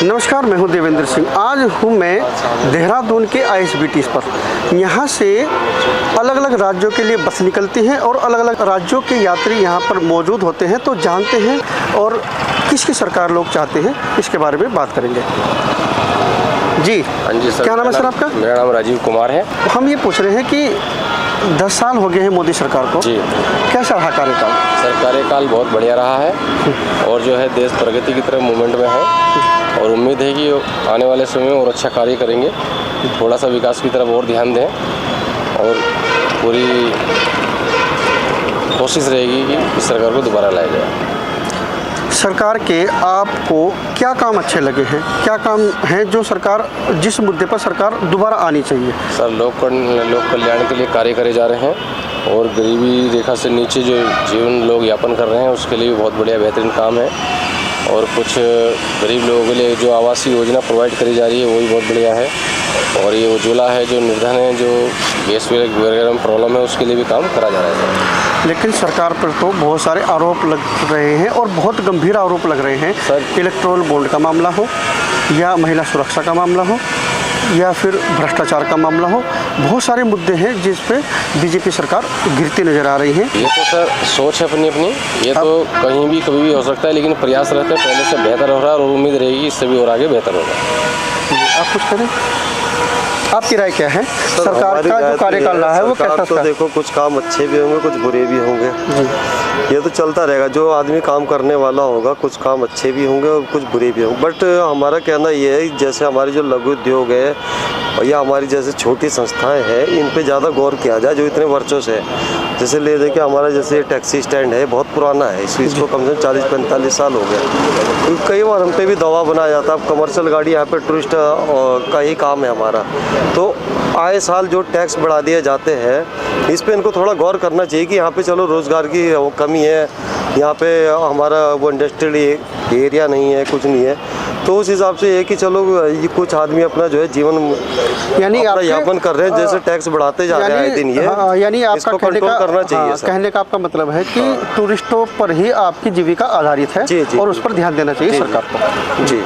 नमस्कार, मैं हूं देवेंद्र सिंह। आज हूं मैं देहरादून के ISBT पर। यहां से अलग अलग राज्यों के लिए बस निकलती हैं और अलग अलग राज्यों के यात्री यहां पर मौजूद होते हैं। तो जानते हैं और किसकी सरकार लोग चाहते हैं, इसके बारे में बात करेंगे। जी हाँ जी सर, क्या नाम है सर आपका? मेरा नाम राजीव कुमार है। हम ये पूछ रहे हैं कि 10 साल हो गए हैं मोदी सरकार को, जी कैसा रहा कार्यकाल? सर, कार्यकाल बहुत बढ़िया रहा है और जो है देश प्रगति की तरफ मूवमेंट में है और उम्मीद है कि आने वाले समय में और अच्छा कार्य करेंगे। थोड़ा सा विकास की तरफ और ध्यान दें और पूरी कोशिश रहेगी कि इस सरकार को दोबारा लाया जाए। सरकार के आपको क्या काम अच्छे लगे हैं, क्या काम हैं जो सरकार, जिस मुद्दे पर सरकार दोबारा आनी चाहिए? सर, लोक कल्याण के लिए कार्य करे जा रहे हैं और गरीबी रेखा से नीचे जो जीवन लोग यापन कर रहे हैं उसके लिए भी बहुत बढ़िया बेहतरीन काम है। और कुछ गरीब लोगों के लिए जो आवासीय योजना प्रोवाइड करी जा रही है वो भी बहुत बढ़िया है। और ये उज्ज्वला है, जो निर्धन है, जो गैस वगैरह में प्रॉब्लम है, उसके लिए भी काम करा जा रहा है। लेकिन सरकार पर तो बहुत सारे आरोप लग रहे हैं और बहुत गंभीर आरोप लग रहे हैं सर। इलेक्टोरल बॉन्ड का मामला हो या महिला सुरक्षा का मामला हो या फिर भ्रष्टाचार का मामला हो, बहुत सारे मुद्दे हैं जिस पे बीजेपी सरकार गिरती नजर आ रही है। ये तो सर सोच है अपनी अपनी, ये तो कहीं भी कभी भी हो सकता है, लेकिन प्रयास रहते हैं पहले से बेहतर हो रहा है और उम्मीद रहेगी इससे भी और आगे बेहतर होगा। आप कुछ करें, आपकी राय क्या है? सरकार का जो कार्यकाल रहा है वो कैसा? तो देखो, कुछ काम अच्छे भी होंगे, कुछ बुरे भी होंगे। ये तो चलता रहेगा। जो आदमी काम करने वाला होगा, कुछ काम अच्छे भी होंगे और कुछ बुरे भी होंगे। बट हमारा कहना ये है, जैसे हमारे जो लघु उद्योग है या हमारी जैसे छोटी संस्थाएं हैं, इन पे ज़्यादा गौर किया जाए जो इतने वर्षों से है। जैसे ले देखिए, हमारा जैसे टैक्सी स्टैंड है, बहुत पुराना है, इसको कम से कम 40-45 साल हो गए। तो कई बार हम पे भी दबाव बनाया जाता है। अब कमर्शियल गाड़ी यहाँ पे टूरिस्ट का ही काम है हमारा, तो आए साल जो टैक्स बढ़ा दिए जाते हैं, इस पे इनको थोड़ा गौर करना चाहिए कि यहाँ पे चलो रोज़गार की कमी है, यहाँ पे हमारा वो इंडस्ट्रियल एरिया नहीं है, कुछ नहीं है। तो उस हिसाब से ये कि चलो ये कुछ आदमी अपना जो है जीवन यानी यापन कर रहे हैं, जैसे टैक्स बढ़ाते जा रहे हैं दिन ये। यानी आपका कंट्रोल करना चाहिए। कहने का आपका मतलब है कि टूरिस्टों पर ही आपकी जीविका आधारित है। जी, और उस पर ध्यान देना चाहिए सरकार को। जी।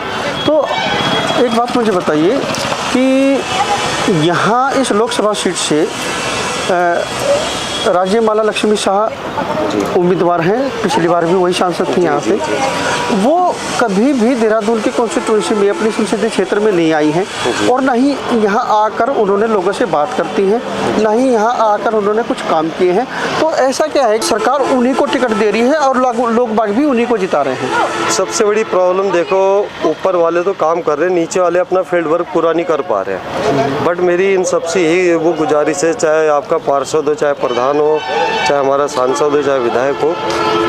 तो एक बात मुझे बताइए कि यहाँ इस लोकसभा सीट से राज्यमाला लक्ष्मी शाह उम्मीदवार हैं, पिछली बार भी वही सांसद थी यहाँ से। वो कभी भी देहरादून की कॉन्स्टिट्यूंसी में अपने संसदीय क्षेत्र में नहीं आई हैं और ना ही यहाँ आकर उन्होंने लोगों से बात करती हैं, ना ही यहाँ आकर उन्होंने कुछ काम किए हैं। तो ऐसा क्या है, सरकार उन्हीं को टिकट दे रही है और लोग बाग भी उन्हीं को जिता रहे हैं? सबसे बड़ी प्रॉब्लम देखो, ऊपर वाले तो काम कर रहे हैं, नीचे वाले अपना फील्ड वर्क पूरा नहीं कर पा रहे हैं। बट मेरी इन सबसे यही वो गुजारिश है, चाहे आपका पार्षद हो, चाहे प्रधान हो, चाहे हमारा सांसद हो, चाहे विधायक हो,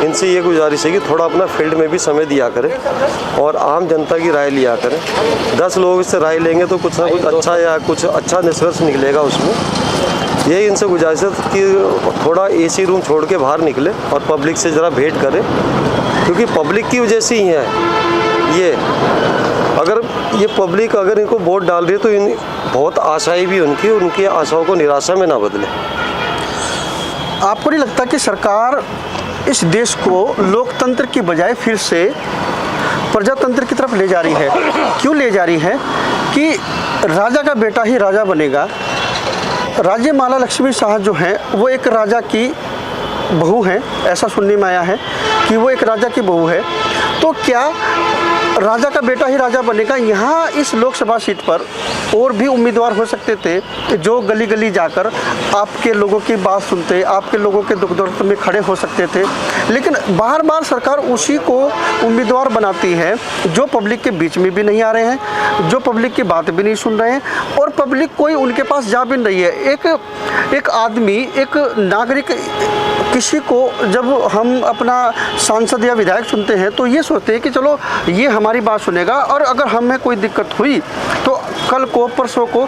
इनसे ये गुजारिश है कि थोड़ा अपना फील्ड में भी समय दिया करें और आम जनता की राय लिया करें। 10 लोग इससे राय लेंगे तो कुछ ना कुछ अच्छा या कुछ अच्छा निष्कर्ष निकलेगा उसमें। यही इनसे गुजारिश है कि थोड़ा AC रूम छोड़ के बाहर निकले और पब्लिक से ज़रा भेंट करें, क्योंकि पब्लिक की वजह से ही है ये। अगर ये पब्लिक अगर इनको वोट डाल रही है तो इन बहुत आशाएं भी उनकी आशाओं को निराशा में ना बदले। आपको नहीं लगता कि सरकार इस देश को लोकतंत्र की बजाय फिर से प्रजातंत्र की तरफ ले जा रही है? क्यों ले जा रही है कि राजा का बेटा ही राजा बनेगा। राज्यमाला लक्ष्मी शाह जो हैं वो एक राजा की बहू हैं, ऐसा सुनने में आया है कि वो एक राजा की बहू है। तो क्या राजा का बेटा ही राजा बनेगा? यहाँ इस लोकसभा सीट पर और भी उम्मीदवार हो सकते थे जो गली गली जाकर आपके लोगों की बात सुनते, आपके लोगों के दुख दर्द में खड़े हो सकते थे। लेकिन बार बार सरकार उसी को उम्मीदवार बनाती है जो पब्लिक के बीच में भी नहीं आ रहे हैं, जो पब्लिक की बात भी नहीं सुन रहे हैं और पब्लिक कोई उनके पास जा भी नहीं है। एक आदमी, एक नागरिक, किसी को जब हम अपना सांसद या विधायक सुनते हैं तो ये सोचते हैं कि चलो ये हमारी बात सुनेगा और अगर हमें कोई दिक्कत हुई तो कल को परसों को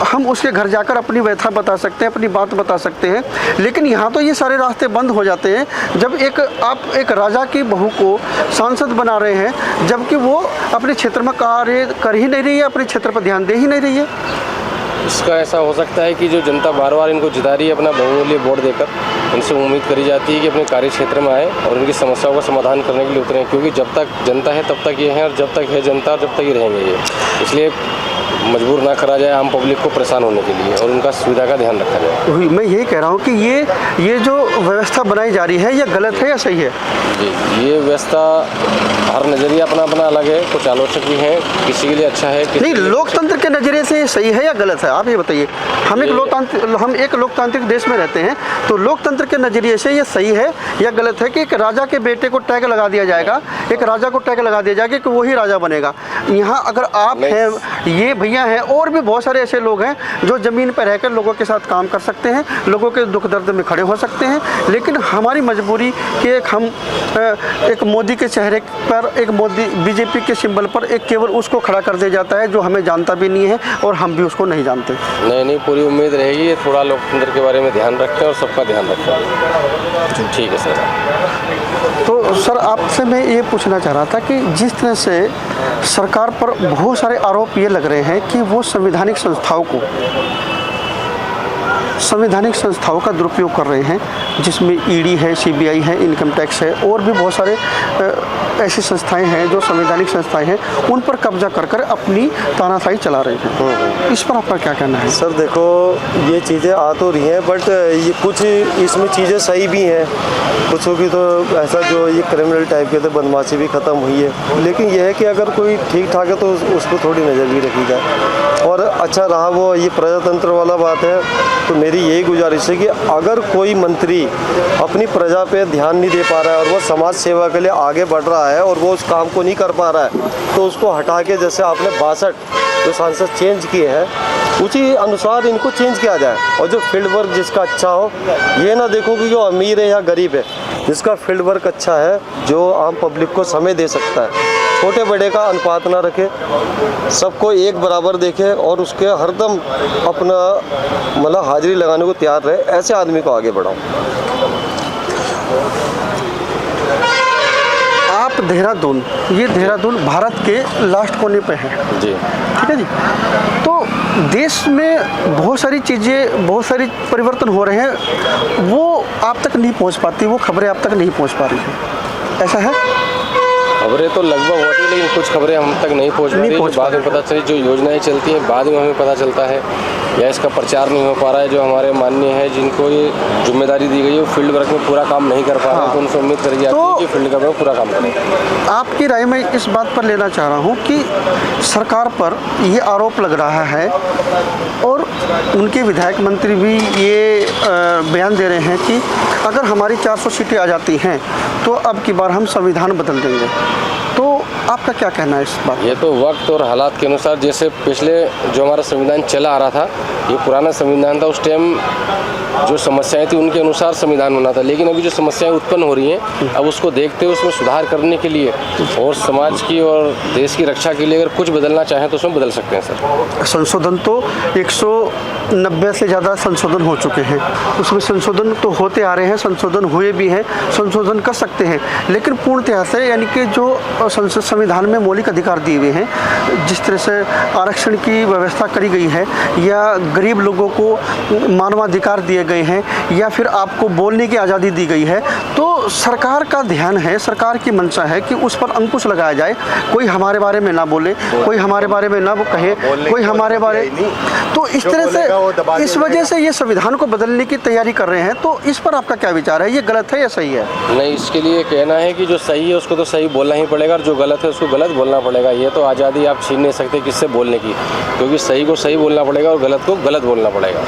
हम उसके घर जाकर अपनी व्यथा बता सकते हैं, अपनी बात बता सकते हैं। लेकिन यहाँ तो ये सारे रास्ते बंद हो जाते हैं जब आप एक राजा की बहू को सांसद बना रहे हैं, जबकि वो अपने क्षेत्र में कार्य कर ही नहीं रही है, अपने क्षेत्र पर ध्यान दे ही नहीं रही है। इसका ऐसा हो सकता है कि जो जनता बार बार इनको जिता रही है अपना बहुमूल्य वोट देकर, इनसे उम्मीद करी जाती है कि अपने कार्य क्षेत्र में आए और उनकी समस्याओं का समाधान करने के लिए उतरें, क्योंकि जब तक जनता है तब तक ये हैं और जब तक है जनता जब तक ये रहेंगे ये। इसलिए मजबूर ना करा जाए आम पब्लिक को परेशान होने के लिए और उनका सुविधा का ध्यान रखा जाए। मैं यही कह रहा हूँ कि ये जो व्यवस्था बनाई जा रही है, ये गलत है या सही है? जी, ये व्यवस्था हर नज़रिया अपना अपना अलग है, कुछ आलोचक भी हैं, किसी के लिए अच्छा है, नहीं, लोकतंत्र के नज़रिए से ये सही है या गलत है, आप ये बताइए। हम एक लोकतांत्रिक देश में रहते हैं, तो लोकतंत्र के नज़रिए से ये सही है या गलत है कि एक राजा के बेटे को टैग लगा दिया जाएगा, एक राजा को टैग लगा दिया जाएगा कि वही राजा बनेगा। यहाँ अगर आप हैं, ये भैया हैं, और भी बहुत सारे ऐसे लोग हैं जो ज़मीन पर रहकर लोगों के साथ काम कर सकते हैं, लोगों के दुख दर्द में खड़े हो सकते हैं, लेकिन हमारी मजबूरी कि एक मोदी के चेहरे पर, एक मोदी बीजेपी के सिंबल पर एक केवल उसको खड़ा कर दिया जाता है जो हमें जानता भी नहीं है और हम भी उसको नहीं जानते। नहीं, पूरी उम्मीद रहेगी ये थोड़ा लोकतंत्र के बारे में ध्यान रखें और सबका ध्यान रखें। ठीक है सर। तो सर, आपसे मैं ये पूछना चाह रहा था कि जिस तरह से सरकार पर बहुत सारे आरोप ये लग रहे हैं कि वो संवैधानिक संस्थाओं का दुरुपयोग कर रहे हैं, जिसमें ईडी है, सीबीआई है, इनकम टैक्स है, और भी बहुत सारे ऐसी संस्थाएं हैं जो संवैधानिक संस्थाएं हैं, उन पर कब्जा कर अपनी तानाशाही चला रहे हैं। इस पर आपका क्या कहना है? सर देखो, ये चीज़ें आ तो रही हैं, बट ये कुछ इसमें चीज़ें सही भी हैं, कुछों की तो ऐसा जो ये क्रिमिनल टाइप के थे, बदमाशी भी ख़त्म हुई है, लेकिन यह है कि अगर कोई ठीक ठाक है तो उस पर थोड़ी नज़र भी रखी जाए। और अच्छा रहा वो ये प्रजातंत्र वाला बात है, तो मेरी यही गुजारिश है कि अगर कोई मंत्री अपनी प्रजा पे ध्यान नहीं दे पा रहा है और वो समाज सेवा के लिए आगे बढ़ रहा है और वो उस काम को नहीं कर पा रहा है, तो उसको हटा के, जैसे आपने 62 जो सांसद चेंज किए हैं, उसी अनुसार इनको चेंज किया जाए। और जो फील्ड वर्क जिसका अच्छा हो, ये ना देखो कि जो अमीर है या गरीब है, जिसका फील्ड वर्क अच्छा है, जो आम पब्लिक को समय दे सकता है, छोटे बड़े का अनुपात ना रखे, सबको एक बराबर देखे और उसके हरदम अपना मतलब हाजिरी लगाने को तैयार रहे, ऐसे आदमी को आगे बढ़ाओ। आप देहरादून भारत के लास्ट कोने पे है जी, ठीक है जी। तो देश में बहुत सारी चीज़ें, बहुत सारी परिवर्तन हो रहे हैं, वो आप तक नहीं पहुंच पाती, वो खबरें आप तक नहीं पहुंच पा रही हैं, ऐसा है? खबरें तो लगभग होती है, लेकिन कुछ खबरें हम तक नहीं पहुंच पाती, जो बाद में पता चली, जो योजनाएं चलती हैं बाद में हमें पता चलता है, या इसका प्रचार नहीं हो पा रहा है। जो हमारे माननीय है, जिनको ये जिम्मेदारी दी गई है, वो फील्ड वर्क में पूरा काम नहीं कर पा रहे हैं, तो उनसे उम्मीद करी जाती है कि फील्ड वर्क में पूरा काम करें। आपकी राय में इस बात पर लेना चाह रहा हूँ कि सरकार पर ये आरोप लग रहा है और उनके विधायक मंत्री भी ये बयान दे रहे हैं कि अगर हमारी 400 सीटें आ जाती हैं तो अब की बार हम संविधान बदल देंगे, तो आपका क्या कहना है इस बात? ये तो वक्त और हालात के अनुसार, जैसे पिछले जो हमारा संविधान चला आ रहा था, ये पुराना संविधान था, उस टाइम जो समस्याएं थी उनके अनुसार संविधान बना था, लेकिन अभी जो समस्याएं उत्पन्न हो रही हैं, अब उसको देखते हुए उसमें सुधार करने के लिए और समाज की और देश की रक्षा के लिए अगर कुछ बदलना चाहें तो उसमें बदल सकते हैं सर। संशोधन तो 190 से ज़्यादा संशोधन हो चुके हैं, उसमें संशोधन तो होते आ रहे हैं, संशोधन हुए भी हैं, संशोधन कर सकते हैं, लेकिन पूर्णतः से, यानी कि जो संविधान में मौलिक अधिकार दिए हुए हैं, जिस तरह से आरक्षण की व्यवस्था करी गई है, या गरीब लोगों को मानवाधिकार दिए गए हैं, या फिर आपको बोलने की आज़ादी दी गई है, तो सरकार का ध्यान है, सरकार की मंशा है कि उस पर अंकुश लगाया जाए, कोई हमारे बारे में ना बोले, कोई हमारे बारे में ना वो कहे, कोई हमारे बारे, तो इस तरह से, इस वजह से ये संविधान को बदलने की तैयारी कर रहे हैं। तो इस पर आपका क्या विचार है, ये गलत है या सही है? नहीं, इसके लिए कहना है कि जो सही है उसको तो सही बोलना ही पड़ेगा और जो गलत है उसको गलत बोलना पड़ेगा। ये तो आज़ादी आप छीन नहीं सकते किससे बोलने की, क्योंकि सही को सही बोलना पड़ेगा और गलत को गलत बोलना पड़ेगा,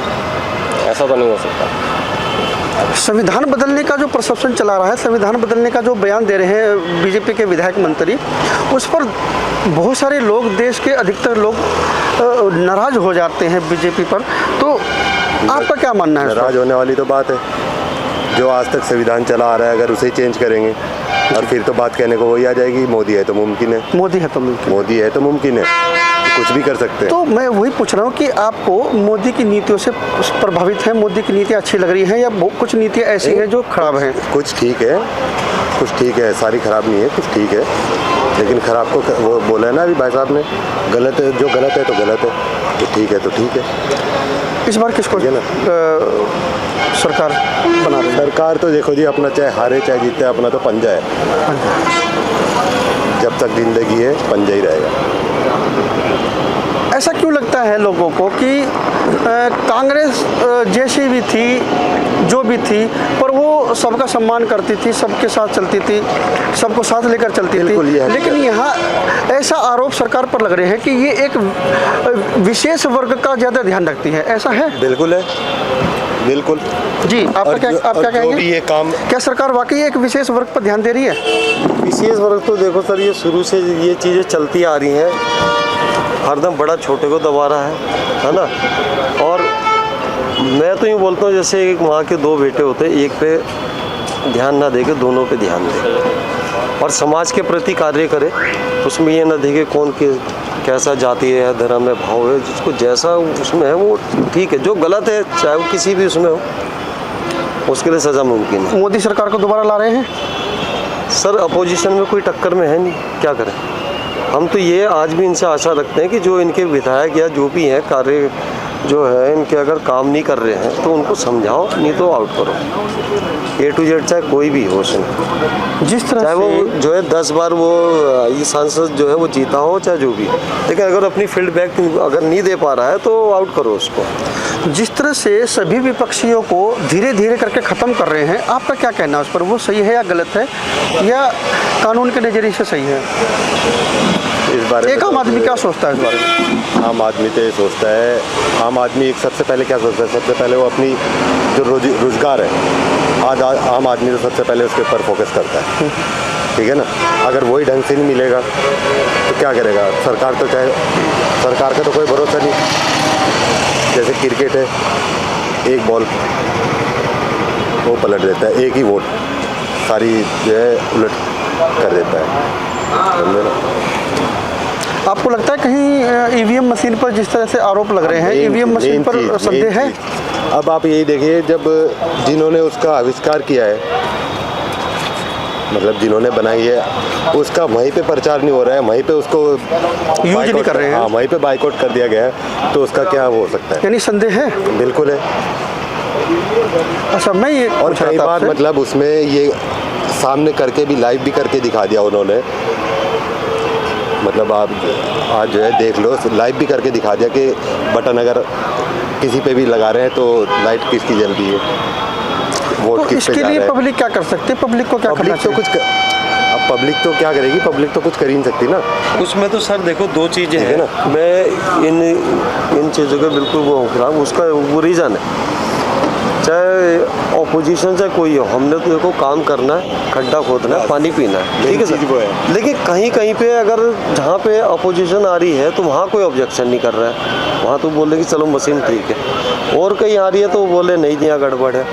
ऐसा तो नहीं हो सकता। संविधान बदलने का जो प्रशासन चला रहा है, संविधान बदलने का जो बयान दे रहे हैं बीजेपी के विधायक मंत्री, उस पर बहुत सारे लोग, देश के अधिकतर लोग नाराज हो जाते हैं बीजेपी पर, तो आपका क्या मानना है? नाराज होने वाली तो बात है, जो आज तक संविधान चला आ रहा है, अगर उसे चेंज करेंगे और फिर तो बात कहने को वही आ जाएगी, मोदी है तो मुमकिन है, मोदी है तो मुमकिन, मोदी है तो मुमकिन है, कुछ भी कर सकते हैं। तो मैं वही पूछ रहा हूँ कि आपको मोदी की नीतियों से प्रभावित है, मोदी की नीतियाँ अच्छी लग रही हैं, या कुछ नीतियाँ ऐसी हैं जो खराब हैं? कुछ ठीक है, सारी खराब नहीं है, कुछ ठीक है। लेकिन खराब को वो बोला है ना अभी भाई साहब ने, गलत है, जो गलत है तो गलत है, तो ठीक है। इस बार किसको ये ना सरकार बना रही है? सरकार तो देखो जी, अपना चाहे हारे चाहे जीते, अपना तो पंजा है। जब तक जिंदगी है पंजा ही रहेगा। ऐसा क्यों लगता है लोगों को कि कांग्रेस जैसी भी थी, जो भी थी, पर वो सबका सम्मान करती थी, सबके साथ चलती थी, सबको साथ लेकर चलती बिल्कुल, ये थी, है। लेकिन यहाँ ऐसा आरोप सरकार पर लग रहे हैं कि ये एक विशेष वर्ग का ज़्यादा ध्यान रखती है, ऐसा है? बिल्कुल है, बिल्कुल। जी, आप क्या जो कहेंगे? भी ये काम, क्या सरकार वाकई एक विशेष वर्ग पर ध्यान दे रही है? विशेष वर्ग तो देखो सर, ये शुरू से ये चीज़ें चलती आ रही हैं, हरदम बड़ा छोटे को दबा रहा है ना। और मैं तो यूँ बोलता हूँ, जैसे एक माँ के दो बेटे होते, एक पे ध्यान ना दे के दोनों पे ध्यान दे और समाज के प्रति कार्य करे। उसमें ये ना देखे कौन के कैसा जाति है, धर्म है, भाव है, जिसको जैसा उसमें है वो ठीक है। जो गलत है चाहे वो किसी भी उसमें हो, उसके लिए सज़ा मुमकिन है। मोदी सरकार को दोबारा ला रहे हैं? सर अपोजिशन में कोई टक्कर में है नहीं, क्या करें। हम तो ये आज भी इनसे आशा रखते हैं कि जो इनके विधायक या जो भी हैं कार्य जो है इनके, अगर काम नहीं कर रहे हैं तो उनको समझाओ, नहीं तो आउट करो। A to Z चाहे कोई भी हो उसमें, जिस तरह चाहे से वो जो है 10 बार वो ये सांसद जो है वो जीता हो चाहे जो भी, लेकिन अगर अपनी फीडबैक अगर नहीं दे पा रहा है तो आउट करो उसको। जिस तरह से सभी विपक्षियों को धीरे धीरे करके ख़त्म कर रहे हैं, आपका क्या कहना है उस पर? वो सही है या गलत है, या कानून के नज़रिए से सही है? इस बारे में एक आम तो आदमी क्या सोचता है इस बारे में? आम आदमी तो ये सोचता है, आम आदमी एक सबसे पहले क्या सोचता है, सबसे पहले वो अपनी जो रोजगार है, आज आम आदमी तो सबसे पहले उसके ऊपर फोकस करता है, ठीक है ना। अगर वही ढंग से नहीं मिलेगा तो क्या करेगा सरकार? तो चाहे सरकार का तो कोई भरोसा नहीं। जैसे क्रिकेट है, एक बॉल वो पलट देता है, एक ही वोट सारी जो है उलट कर देता है, समझे ना। आपको लगता है कहीं ईवीएम मशीन पर जिस तरह से आरोप लग रहे हैं, ईवीएम मशीन पर संदेह है? अब आप यही देखिए, जब जिन्होंने उसका आविष्कार किया है, मतलब जिन्होंने बनाई है, उसका वहीं पे प्रचार नहीं हो रहा है, वहीं पे उसको यूज नहीं कर रहे हैं। हाँ, वहीं पे बाइकआउट कर दिया गया है, तो उसका क्या हो सकता है? यानी संदेह है? बिल्कुल है। अच्छा, मैं ये और पूछ रहा कई था बार आपसे, मतलब उसमें ये सामने करके भी, लाइव भी करके दिखा दिया उन्होंने। मतलब आप आज जो है देख लो, लाइव भी करके दिखा दिया कि बटन अगर किसी पे भी लगा रहे हैं तो लाइट किसकी जल रही है, वोट तो किस पे इसके जा लिए रहा है। पब्लिक क्या कर सकती है? पब्लिक को क्या करना पब्लिक तो चाहिए? अब पब्लिक तो क्या करेगी, पब्लिक तो कुछ कर ही नहीं सकती ना। उसमें तो सर देखो दो चीज़ें है हैं ना। मैं इन चीज़ों के बिल्कुल वो खिलाफ, उसका वो रीज़न है, चाहे ऑपोजिशन चाहे कोई हो, हमने तो देखो काम करना है, खड्डा खोदना है, पानी पीना है, ठीक है चीज़ वो है। सर। लेकिन कहीं कहीं पे अगर जहाँ पे अपोजिशन आ रही है तो वहाँ कोई ऑब्जेक्शन नहीं कर रहा है, वहाँ तो बोले कि चलो मशीन ठीक है, और कहीं आ रही है तो वो बोले नहीं यहाँ गड़बड़ है।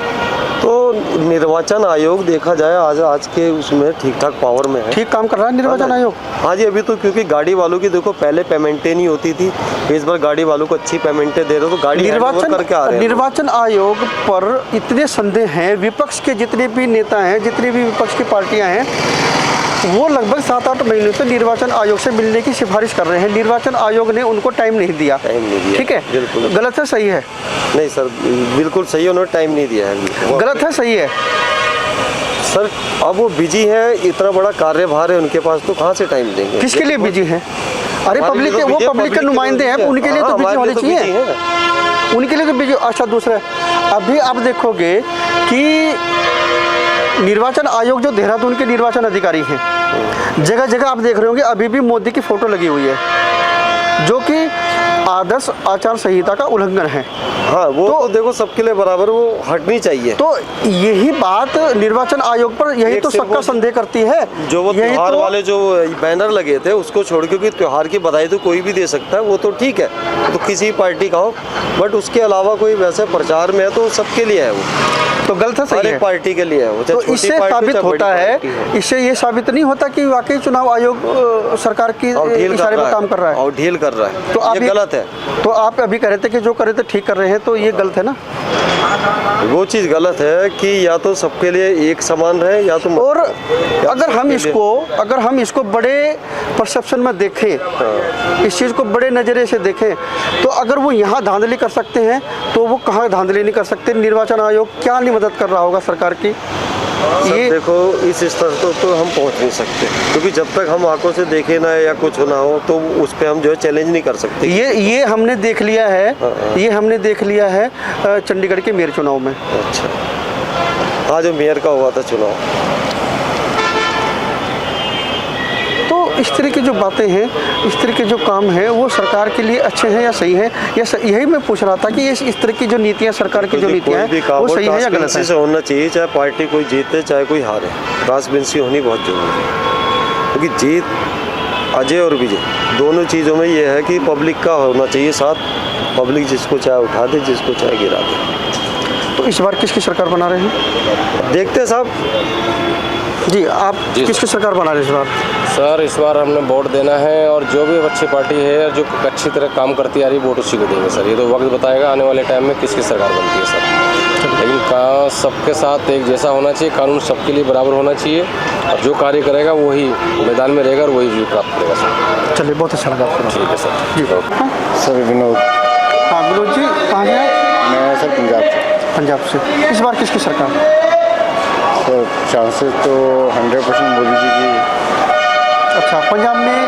तो निर्वाचन आयोग देखा जाए आज के उसमें ठीक ठाक पावर में है, ठीक काम कर रहा है निर्वाचन आयोग? हाँ जी। अभी तो क्योंकि गाड़ी वालों की देखो पहले पेमेंटें नहीं होती थी, इस बार गाड़ी वालों को अच्छी पेमेंटें दे रहे हो, तो गाड़ी हैंडओवर करके आ रहे हैं। निर्वाचन आयोग पर इतने संदेह हैं, विपक्ष के जितने भी नेता हैं, जितनी भी विपक्ष की पार्टियां हैं, वो लगभग 7-8 महीनों से निर्वाचन आयोग से मिलने की सिफारिश कर रहे हैं। निर्वाचन आयोग ने उनको टाइम नहीं दिया। ठीक है, बिल्कुल गलत है सही है? नहीं सर, बिल्कुल सही है, उन्होंने टाइम नहीं दिया है। गलत है सही है? सर अब वो बिजी है, इतना बड़ा कार्यभार है उनके पास, तो कहाँ से टाइम देंगे? किसके लिए बिजी है? अरे पब्लिक के, वो पब्लिक के नुमाइंदे हैं, उनके लिए तो बिजी होने चाहिए, उनके लिए तो बिजी। अच्छा, दूसरा अभी आप देखोगे कि निर्वाचन आयोग जो देहरादून के निर्वाचन अधिकारी हैं, जगह जगह आप देख रहे होंगे अभी भी मोदी की फोटो लगी हुई है, जो कि आदर्श आचार संहिता का उल्लंघन है। हाँ, वो तो देखो सबके लिए बराबर, वो हटनी चाहिए। तो यही बात निर्वाचन आयोग पर, यही तो सबका संदेह करती है। जो वो त्योहार वाले जो बैनर लगे थे उसको छोड़ के, त्योहार की बधाई तो कोई भी दे सकता है, वो तो ठीक है, तो किसी पार्टी का हो, बट उसके अलावा कोई वैसे प्रचार में है तो सबके लिए है वो, तो गलत है सही है? पार्टी के लिए है वो। तो इससे साबित होता है, इससे ये साबित नहीं होता कि वाकई चुनाव आयोग सरकार की इशारे पर काम कर रहा है और ढील कर रहा है, तो आप ये गलत है। तो आप अभी कह रहे थे कि जो कर रहे थे ठीक कर रहे हैं, तो ये गलत है ना। वो चीज़ गलत है कि या तो सबके लिए एक समान रहे या तो और अगर हम इसको बड़े परसेप्शन में देखें, इस चीज़ को बड़े नज़रिए से देखें, तो अगर वो यहाँ धांधली कर सकते हैं तो वो कहाँ धांधली नहीं कर सकते। निर्वाचन आयोग क्या नहीं मदद कर रहा होगा सरकार की। ये देखो इस स्तर को तो हम पहुंच नहीं सकते, क्योंकि जब तक हम आंखों से देखें ना या कुछ ना हो तो उस पे हम जो है चैलेंज नहीं कर सकते। ये हमने देख लिया है, ये हमने देख लिया है चंडीगढ़ के मेयर चुनाव में। अच्छा, हाँ, जो मेयर का हुआ था चुनाव। तो इस तरह की जो बातें हैं, इस तरह के जो काम हैं, वो सरकार के लिए अच्छे हैं या सही हैं, या यही मैं पूछ रहा था कि इस तरह की जो नीतियाँ, सरकार की जो नीतियाँ हैं, वो सही है या गलत है। से होना चाहिए, चाहे पार्टी कोई जीते चाहे कोई हारे, ट्रांसपेरेंसी होनी बहुत जरूरी है। क्योंकि जीत, अजय और विजय दोनों चीज़ों में ये है कि पब्लिक का होना चाहिए साथ। पब्लिक जिसको चाहे उठा दे, जिसको चाहे गिरा दे। तो इस बार किसकी सरकार बना रहे हैं? देखते हैं साहब जी, आप किसकी सरकार बना रहे हैं इस बार? सर इस बार हमने वोट देना है, और जो भी अच्छी पार्टी है जो अच्छी तरह काम करती आ रही है, वोट उसी को देंगे सर। ये तो वक्त बताएगा आने वाले टाइम में किसकी सरकार बनती है सर। लेकिन सबके साथ एक जैसा होना चाहिए, कानून सबके लिए बराबर होना चाहिए, और जो कार्य करेगा वही मैदान में रहेगा और वही जीत प्राप्त करेगा सर। चलिए, बहुत अच्छा लगा आपको। ठीक है सर। जी सर विनोद। हाँ विनोद जी, कहाँ से आप? मैं सर पंजाब से। पंजाब से। इस बार किसकी सरकार? सर चांसेस तो 100% मोदी जी की। अच्छा, पंजाब में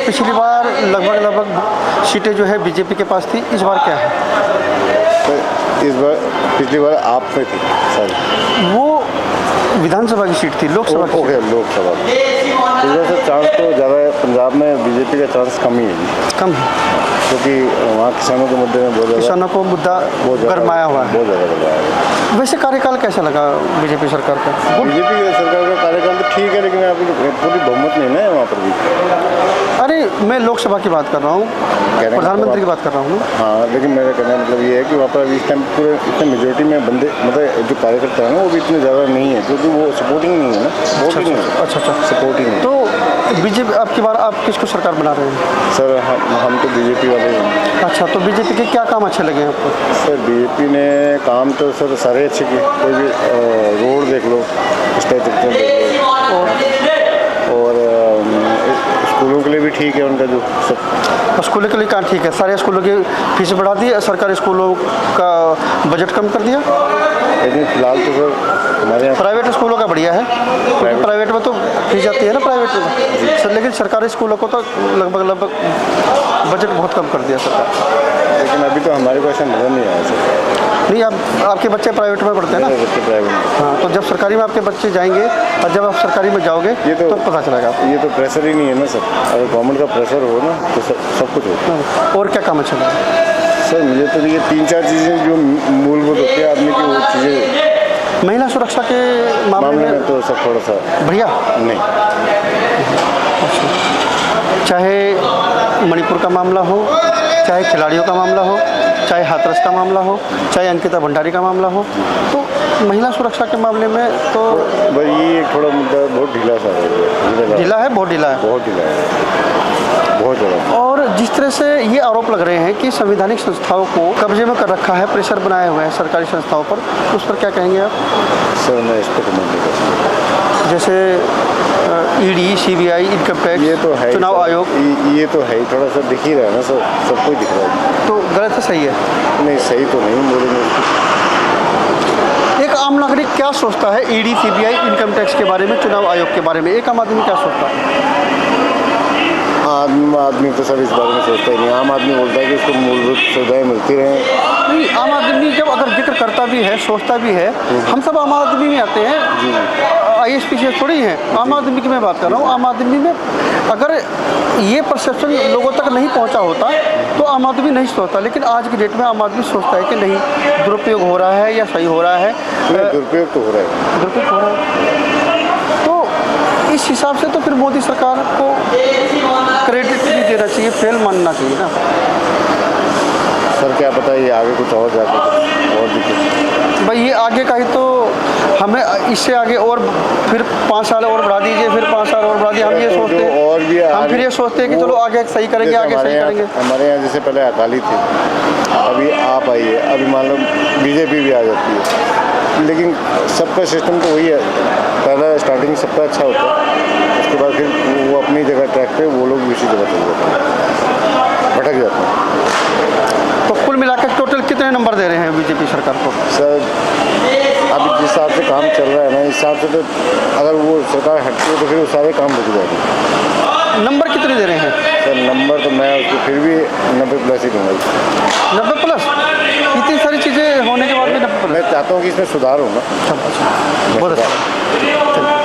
पिछली बार लगभग सीटें जो है बीजेपी के पास थी, इस बार क्या है? सर इस बार, पिछली बार आप में थी सर, वो विधानसभा की सीट थी, लोकसभा की ओके लोकसभा। इस बार सर चांस तो ज़्यादा है, पंजाब में बीजेपी का चांस कम ही है। कम है क्योंकि वहाँ किसानों के मुद्दे में बहुत ज़्यादा, किसानों को मुद्दा गरमाया हुआ है। बहुत ज़्यादा गरमाया है। वैसे कार्यकाल कैसा लगा बीजेपी सरकार का? बीजेपी की सरकार का कार्यकाल तो ठीक है, लेकिन यहाँ पे पूरी बहुमत नहीं है वहाँ पर भी। अरे मैं लोकसभा की बात कर रहा हूँ, प्रधानमंत्री की बात कर रहा हूँ। हाँ, लेकिन मेरा कहने का मतलब ये है कि वहाँ पर इस टाइम पूरे इतने मेजोरिटी में बंदे, मतलब जो कार्यकर्ता है ना, वो भी इतने ज़्यादा नहीं है, क्योंकि वो सपोर्टिंग नहीं है ना, वोटिंग नहीं है। अच्छा, सपोर्टिंग नहीं। तो बीजेपी अब की बार आप किसको सरकार बना रहे हैं? सर हम तो बीजेपी वाले हैं। अच्छा, तो बीजेपी के क्या काम अच्छे लगे आपको? सर बीजेपी ने काम तो सर सारे अच्छे किए। कोई भी रोड देख लो, इंफ्रास्ट्रक्चर देख लो, और स्कूलों के लिए भी ठीक है उनका जो सब। स्कूलों के लिए क्या ठीक है? सारे स्कूलों की फीस बढ़ा दी, सरकारी स्कूलों का बजट कम कर दिया। लेकिन फिलहाल तो सर हमारे यहाँ प्राइवेट स्कूलों का बढ़िया है, प्राइवेट में तो फीस जाती है ना प्राइवेट में सर, लेकिन सरकारी स्कूलों को तो लगभग बजट बहुत कम कर दिया सरकार। लेकिन अभी तो हमारे पास नजर नहीं आया सर। नहीं, आपके बच्चे प्राइवेट में पढ़ते हैं ना? बच्चे प्राइवेट में। हाँ, तो जब सरकारी में आपके बच्चे जाएंगे और जब आप सरकारी में जाओगे ये तो पता चलेगा आपको। ये तो प्रेशर ही नहीं है ना सर। अगर गवर्नमेंट का प्रेशर हो ना तो सब कुछ हो। और क्या काम अच्छा लगा? सर मुझे तो ये 3-4 चीज़ें जो मूलभूत होती है आदमी की, वो चीज़ें। महिला सुरक्षा के मामले में तो सब थोड़ा सा बढ़िया नहीं। चाहे मणिपुर का मामला हो, चाहे खिलाड़ियों का मामला हो, चाहे हाथरस का मामला हो, चाहे अंकिता भंडारी का मामला हो, तो महिला सुरक्षा के मामले में तो बस ये एक थोड़ा मुद्दा बहुत ढीला सा है। ढीला है, बहुत ढीला है, बहुत ढीला है, बहुत ज़्यादा। और जिस तरह से ये आरोप लग रहे हैं कि संवैधानिक संस्थाओं को कब्जे में कर रखा है, प्रेशर बनाए हुए हैं सरकारी संस्थाओं पर, उस पर क्या कहेंगे आप? सर मैं इस पर कमेंट नहीं कर सकता। जैसे ईडी, सीबीआई, इनकम टैक्स, ये तो है, चुनाव आयोग, ये तो है ही, थोड़ा सा दिख ही रहा है ना सर, सब कुछ दिख रहा है। तो गलत है सही है? नहीं, सही तो नहीं बोलेंगे। एक आम नागरिक क्या सोचता है ईडी, सीबीआई, इनकम टैक्स के बारे में, चुनाव आयोग के बारे में? एक आम आदमी क्या सोचता है? आम आदमी तो सर इस बारे में सोचता ही नहीं। आम आदमी बोलता है कि उसको मूलभूत सुविधाएं मिलती रहें। नहीं, आम आदमी जब अगर जिक्र करता भी है, सोचता भी है, हम सब आम आदमी में आते हैं, ISP थोड़ी हैं, आम आदमी की मैं बात कर रहा हूँ। आम आदमी में अगर ये परसेप्शन लोगों तक नहीं पहुँचा होता तो आम आदमी नहीं सोचता, लेकिन आज की डेट में आम आदमी सोचता है कि नहीं, दुरुपयोग हो रहा है या सही हो रहा है। दुरुपयोग तो हो रहा है, दुरुपयोग हो रहा है। तो इस हिसाब से तो फिर मोदी सरकार को क्रेडिट नहीं देना चाहिए, फेल मानना चाहिए ना सर। क्या पता ये आगे कुछ और जाके और दिक्कत। भाई ये आगे का ही तो हमें इससे आगे और फिर 5 साल और बढ़ा दीजिए, फिर 5 साल और बढ़ा दीजिए, हम ये तो सोचते जो हैं, और भी हम फिर ये सोचते हैं कि वो- चलो आगे सही करेंगे, जैसे आगे सही करेंगे। हमारे यहाँ जैसे पहले अकाली थे, अभी आप आई है, अभी मान लो बीजेपी भी आ जाती है, लेकिन सबका सिस्टम तो वही है, पहला स्टार्टिंग सबका अच्छा होता है, उसके बाद फिर वो अपनी जगह ट्रैक पे, वो लोग भी उसी जगह चल जाते हैं, भटक जाते हैं। तो कुल मिलाकर टोटल कितने नंबर दे रहे हैं बीजेपी सरकार को? सर अभी जिस हिसाब से काम चल रहा है ना, इस हिसाब से तो अगर वो सरकार हटती है तो फिर वो सारे काम रुक जाएंगे। नंबर कितने दे रहे हैं? सर नंबर तो मैं उसको फिर भी 90+ ही दूंगा। 90+? इतनी सारी चीज़ें होने के बाद भी 90+? मैं चाहता हूँ कि इसमें सुधार हो ना। बहुत अच्छा।